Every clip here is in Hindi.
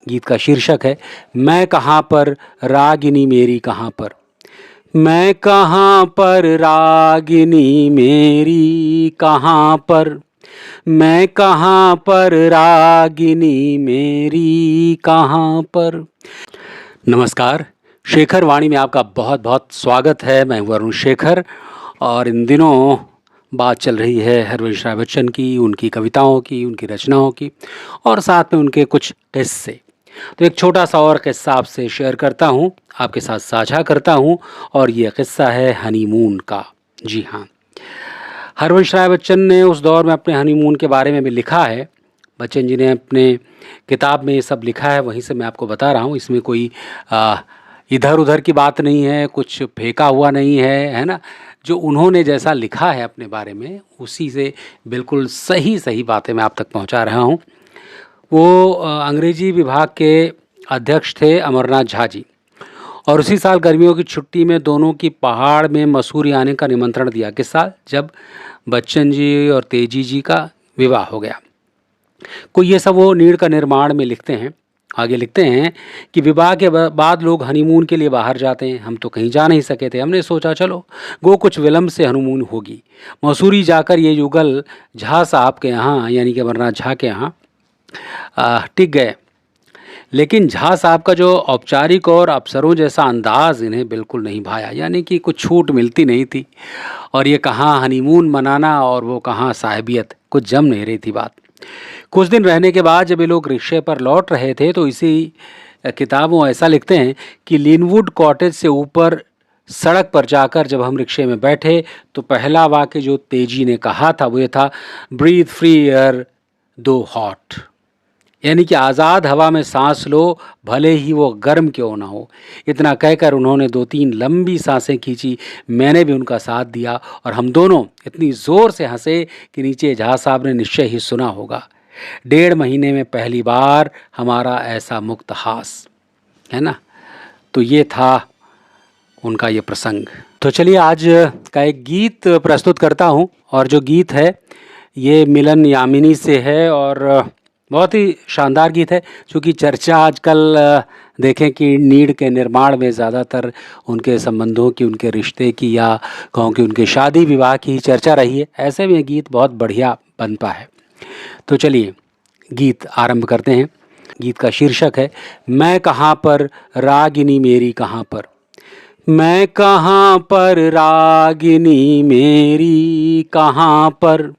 गीत का शीर्षक है मैं कहाँ पर रागिनी मेरी कहाँ पर। मैं कहाँ पर रागिनी मेरी कहाँ पर, मैं कहाँ पर रागिनी मेरी कहाँ पर। नमस्कार, शेखर वाणी में आपका बहुत बहुत स्वागत है। मैं हूँ अरुण शेखर और इन दिनों बात चल रही है हरवंश राय बच्चन की, उनकी कविताओं की, उनकी रचनाओं की और साथ में उनके कुछ किस्से। तो एक छोटा सा और किस्सा आपसे शेयर करता हूँ, आपके साथ साझा करता हूँ और ये किस्सा है हनीमून का। जी हाँ, हरवंश राय बच्चन ने उस दौर में अपने हनीमून के बारे में भी लिखा है। बच्चन जी ने अपने किताब में ये सब लिखा है, वहीं से मैं आपको बता रहा हूँ। इसमें कोई इधर उधर की बात नहीं है, कुछ फेंका हुआ नहीं है ना। जो उन्होंने जैसा लिखा है अपने बारे में, उसी से बिल्कुल सही सही बातें मैं आप तक पहुँचा रहा हूँ। वो अंग्रेजी विभाग के अध्यक्ष थे अमरनाथ झा जी, और उसी साल गर्मियों की छुट्टी में दोनों की पहाड़ में मसूरी आने का निमंत्रण दिया। किस साल? जब बच्चन जी और तेजी जी का विवाह हो गया। को ये सब वो नीड़ का निर्माण में लिखते हैं। आगे लिखते हैं कि विवाह के बाद लोग हनीमून के लिए बाहर जाते हैं। हम तो कहीं जा नहीं सके थे। हमने सोचा चलो गो कुछ विलम्ब से हनीमून होगी। मसूरी जाकर ये युगल झा साहब के यहाँ, यानी कि अमरनाथ झा के यहाँ टिक गए। लेकिन झा साहब का जो औपचारिक और अफसरों जैसा अंदाज इन्हें बिल्कुल नहीं भाया, यानी कि कुछ छूट मिलती नहीं थी। और ये कहाँ हनीमून मनाना और वो कहाँ साहिबियत, कुछ जम नहीं रही थी बात। कुछ दिन रहने के बाद जब ये लोग रिक्शे पर लौट रहे थे तो इसी किताबों ऐसा लिखते हैं कि लिनवुड कॉटेज से ऊपर सड़क पर जाकर जब हम रिक्शे में बैठे तो पहला वाक्य जो तेजी ने कहा था वो ये था, ब्रीथ फ्री एयर दो हॉट, यानी कि आज़ाद हवा में सांस लो भले ही वो गर्म क्यों ना हो। इतना कहकर उन्होंने 2-3 लंबी सांसें खींची। मैंने भी उनका साथ दिया और हम दोनों इतनी ज़ोर से हंसे कि नीचे झा साहब ने निश्चय ही सुना होगा। 1.5 महीने में पहली बार हमारा ऐसा मुक्त हास, है ना। तो ये था उनका ये प्रसंग। तो चलिए आज का एक गीत प्रस्तुत करता हूँ, और जो गीत है ये मिलन यामिनी से है और बहुत ही शानदार गीत है। क्योंकि चर्चा आजकल देखें कि नीड़ के निर्माण में ज़्यादातर उनके संबंधों की, उनके रिश्ते की, या कहूँ कि उनके शादी विवाह की ही चर्चा रही है। ऐसे में गीत बहुत बढ़िया बनता है। तो चलिए गीत आरंभ करते हैं। गीत का शीर्षक है मैं कहाँ पर रागिनी मेरी कहाँ पर। मैं कहाँ पर रागिनी मेरी कहाँ पर,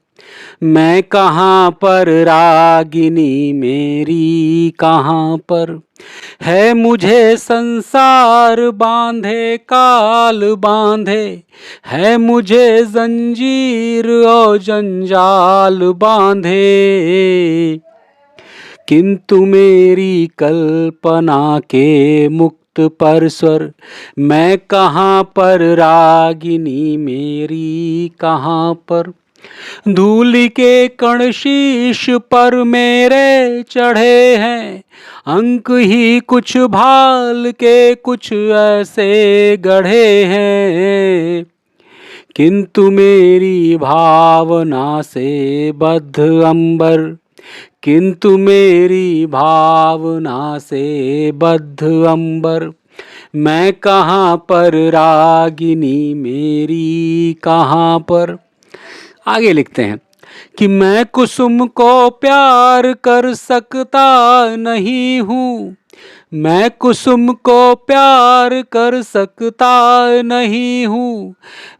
मैं कहाँ पर रागिनी मेरी कहाँ पर। है मुझे संसार बांधे काल बांधे, है मुझे जंजीर और जंजाल बांधे, किंतु मेरी कल्पना के मुक्त पर स्वर। मैं कहाँ पर रागिनी मेरी कहाँ पर। धूल के कण शीश पर मेरे चढ़े हैं, अंक ही कुछ भाल के कुछ ऐसे गढ़े हैं, किंतु मेरी भावना से बद्ध अंबर, किंतु मेरी भावना से बद्ध अंबर। मैं कहाँ पर रागिनी मेरी कहाँ पर। आगे लिखते हैं कि मैं कुसुम को प्यार कर सकता नहीं हूँ, मैं कुसुम को प्यार कर सकता नहीं हूँ,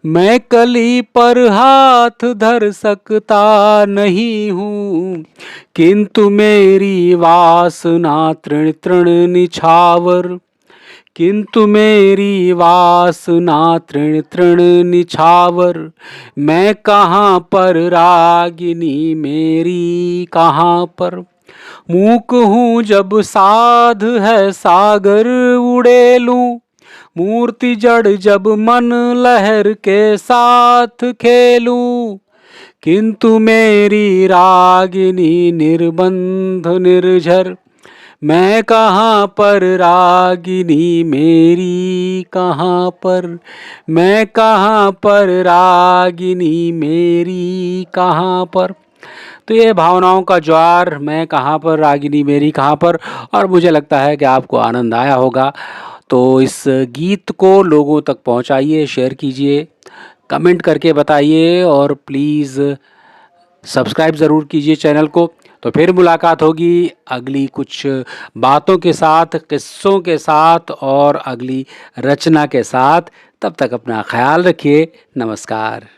मैं कली पर हाथ धर सकता नहीं हूँ, किंतु मेरी वासना तृण तृण निछावर, किंतु मेरी वासना तृण तृण निछावर। मैं कहाँ पर रागिनी मेरी कहाँ पर। मूक हूँ जब साध है सागर उड़ेलूं, मूर्ति जड़ जब मन लहर के साथ खेलूं, किंतु मेरी रागिनी निर्बंध निर्झर। मैं कहाँ पर रागिनी मेरी कहाँ पर, मैं कहाँ पर रागिनी मेरी कहाँ पर। तो ये भावनाओं का ज्वार, मैं कहाँ पर रागिनी मेरी कहाँ पर, और मुझे लगता है कि आपको आनंद आया होगा। तो इस गीत को लोगों तक पहुंचाइए, शेयर कीजिए, कमेंट करके बताइए और प्लीज़ सब्सक्राइब ज़रूर कीजिए चैनल को। तो फिर मुलाकात होगी अगली कुछ बातों के साथ, किस्सों के साथ और अगली रचना के साथ। तब तक अपना ख्याल रखिए। नमस्कार।